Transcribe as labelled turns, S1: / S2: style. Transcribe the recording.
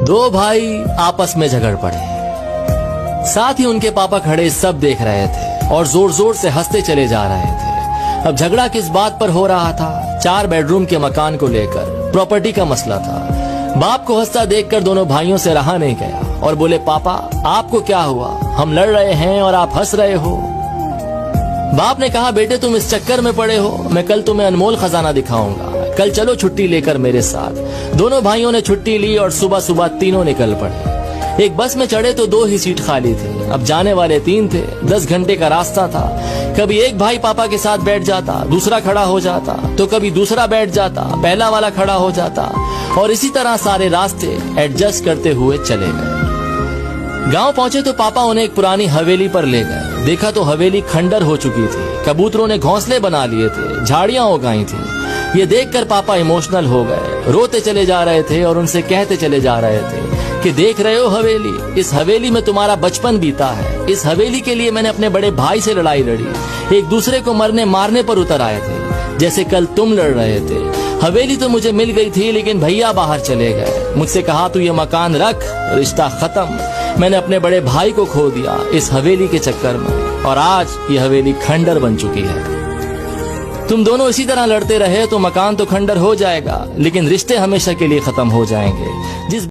S1: दो भाई आपस में झगड़ पड़े। साथ ही उनके पापा खड़े सब देख रहे थे और जोर जोर से हंसते चले जा रहे थे। अब झगड़ा किस बात पर हो रहा था? 4 बेडरूम के मकान को लेकर प्रॉपर्टी का मसला था। बाप को हंसता देखकर दोनों भाइयों से रहा नहीं गया और बोले, पापा आपको क्या हुआ? हम लड़ रहे हैं और आप हंस रहे हो। बाप ने कहा, बेटे तुम इस चक्कर में पड़े हो, मैं कल तुम्हें अनमोल खजाना दिखाऊंगा, कल चलो छुट्टी लेकर मेरे साथ। दोनों भाइयों ने छुट्टी ली और सुबह सुबह तीनों निकल पड़े। एक बस में चढ़े तो 2 ही सीट खाली थी। अब जाने वाले 3 थे। 10 घंटे का रास्ता था। कभी एक भाई पापा के साथ बैठ जाता, दूसरा खड़ा हो जाता, तो कभी दूसरा बैठ जाता, पहला वाला खड़ा हो जाता, और इसी तरह सारे रास्ते एडजस्ट करते हुए चले गए। गांव पहुंचे तो पापा उन्हें एक पुरानी हवेली पर ले गए। देखा तो हवेली खंडर हो चुकी थी। कबूतरों ने घोंसले बना लिए थे, झाड़ियां उगाई थी। ये देखकर पापा इमोशनल हो गए, रोते चले जा रहे थे और उनसे कहते चले जा रहे थे कि देख रहे हो हवेली, इस हवेली में तुम्हारा बचपन बीता है। इस हवेली के लिए मैंने अपने बड़े भाई से लड़ाई लड़ी, एक दूसरे को मरने मारने पर उतर आए थे, जैसे कल तुम लड़ रहे थे। हवेली तो मुझे मिल गई थी, लेकिन भैया बाहर चले गए। मुझसे कहा तू ये मकान रख, रिश्ता खत्म। मैंने अपने बड़े भाई को खो दिया इस हवेली के चक्कर में, और आज ये हवेली खंडर बन चुकी है। तुम दोनों इसी तरह लड़ते रहे तो मकान तो खंडर हो जाएगा, लेकिन रिश्ते हमेशा के लिए खत्म हो जाएंगे। जिस